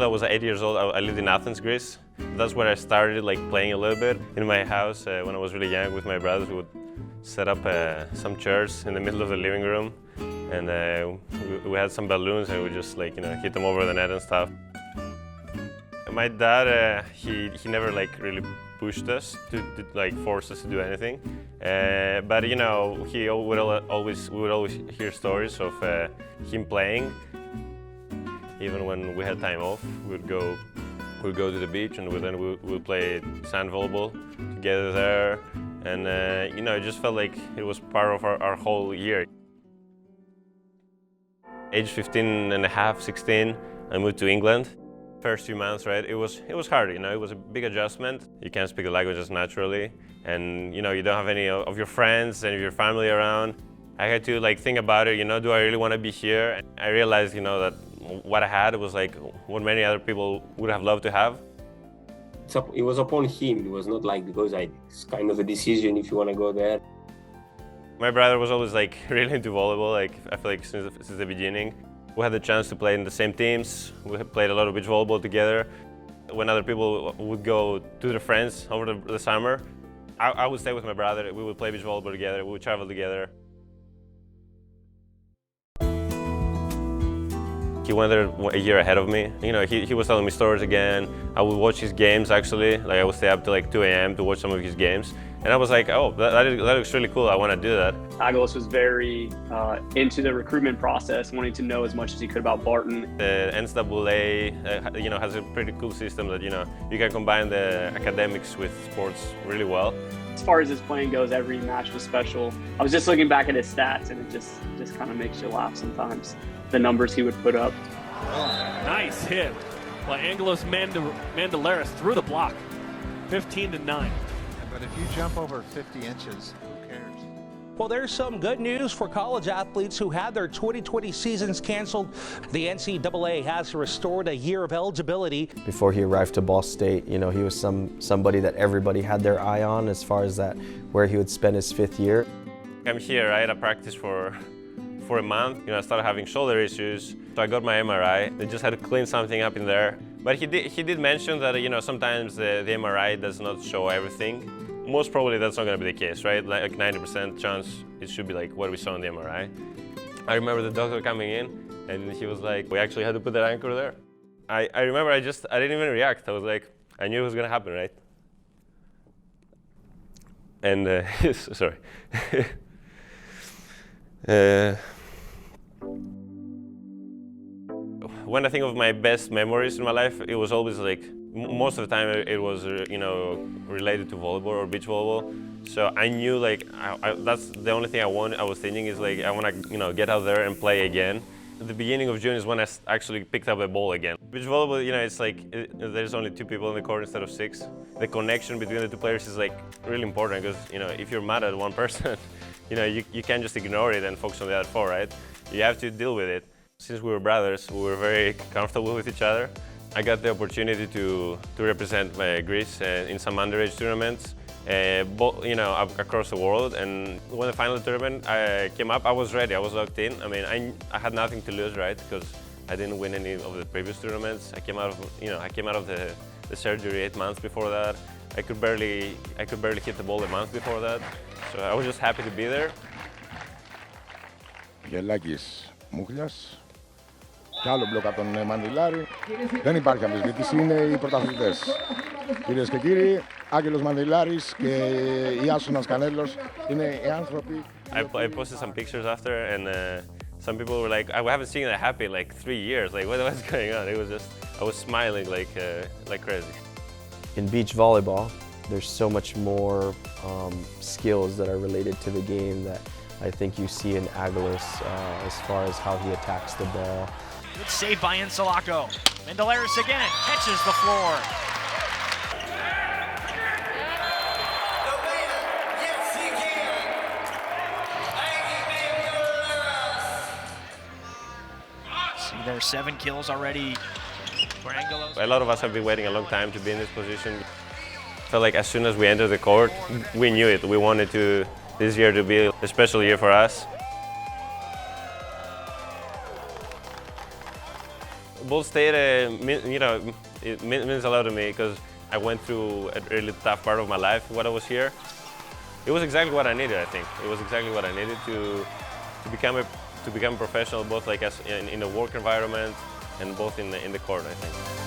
until I was 8 years old, I lived in Athens, Greece. That's where I started like playing a little bit. In my house, when I was really young with my brothers, we would set up some chairs in the middle of the living room, and we had some balloons, and we just like hit them over the net and stuff. My dad, he never like really pushed us to like force us to do anything, but we would always hear stories of him playing. Even when we had time off, we'd go to the beach, and then we'd play sand volleyball together there, and it just felt like it was part of our whole year. Age 15 and a half, 16, I moved to England. First few months, right, it was hard, it was a big adjustment. You can't speak the languages naturally, and you don't have any of your friends and your family around. I had to like think about it, do I really want to be here? And I realized, that what I had was like what many other people would have loved to have. It was upon him. It was not like because it's kind of a decision if you want to go there. My brother was always like really into volleyball. Like I feel like since the beginning, we had the chance to play in the same teams. We had played a lot of beach volleyball together. When other people would go to their friends over the summer, I would stay with my brother. We would play beach volleyball together. We would travel together. He went there a year ahead of me. He was telling me stories again. I would watch his games actually. Like I would stay up till like 2 a.m. to watch some of his games. And I was like, oh, that looks really cool. I want to do that. Angelos was very into the recruitment process, wanting to know as much as he could about Barton. The NCAA, has a pretty cool system that, you can combine the academics with sports really well. As far as his playing goes, every match was special. I was just looking back at his stats, and it just kind of makes you laugh sometimes. The numbers he would put up. Nice hit by Angelos Mandilaris through the block, 15-9. But if you jump over 50 inches, who cares? Well, there's some good news for college athletes who had their 2020 seasons canceled. The NCAA has restored a year of eligibility. Before he arrived to Ball State, he was somebody that everybody had their eye on as far as where he would spend his 5th year. I'm here, right? I practiced for a month. I started having shoulder issues, so I got my MRI. They just had to clean something up in there. But he did mention that sometimes the MRI does not show everything. Most probably that's not going to be the case, right? Like 90% chance it should be like what we saw in the MRI. I remember the doctor coming in, and he was like, we actually had to put that anchor there. I remember I didn't even react. I was like, I knew it was going to happen, right? And sorry. When I think of my best memories in my life, it was always like, most of the time it was, related to volleyball or beach volleyball. So I knew like, that's the only thing I was thinking is like, I want to, get out there and play again. At the beginning of June is when I actually picked up a ball again. Beach volleyball, it's like, there's only 2 people in the court instead of 6. The connection between the 2 players is like really important because, if you're mad at one person, you can't just ignore it and focus on the other 4, right? You have to deal with it. Since we were brothers, we were very comfortable with each other. I got the opportunity to represent Greece in some underage tournaments, across the world. And when the final tournament came up, I was ready. I was locked in. I mean, I had nothing to lose, right? Because I didn't win any of the previous tournaments. I came out of the surgery 8 months before that. I could barely hit the ball a month before that. So I was just happy to be there. Γελάκης Μούχλιας. Κι άλλο μπλοκ από τον Μαντιλάρη. Δεν υπάρχει αμφισβήτηση, είναι οι πρωταθλητές. Κυρίες και κύριοι, Άγγελος Μαντιλάρης και Ιάσονας Κανέλος είναι οι άνθρωποι. I posted some pictures after, and some people were like, I haven't seen that happy in like 3 years. Like, what's going on? It was just, I was smiling like crazy. In beach volleyball, there's so much more skills that are related to the game that I think you see in Angelos as far as how he attacks the ball. Good save by Insulaco. Mandilaris again catches the floor. See, there's 7 kills already for Angelos. A lot of us have been waiting a long time to be in this position. I felt like as soon as we entered the court, we knew it. We wanted this year to be a special year for us. Ball State, it means a lot to me because I went through a really tough part of my life when I was here. It was exactly what I needed, I think. It was exactly what I needed to become a professional, both like in a work environment and both in the court, I think.